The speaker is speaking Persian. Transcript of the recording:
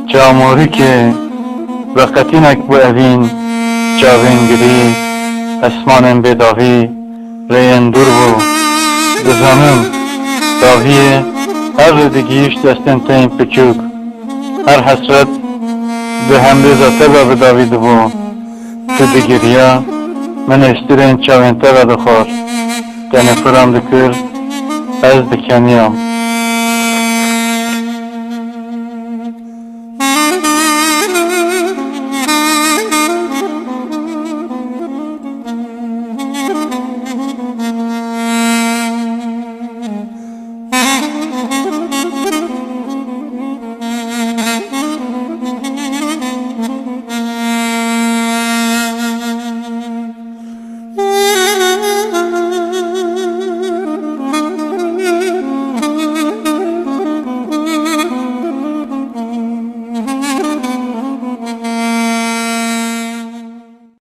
چاموری که وقتینک بو اوین چاوین گری اسمان بداغی ریان دور بو دزانم داغی هر ردگیش دستن تین پچوک هر حسرت به هم ذاته و بداوی دبو تو دگریا من اشترین چاوین تا و دخور تنفرم دکر از دکنیم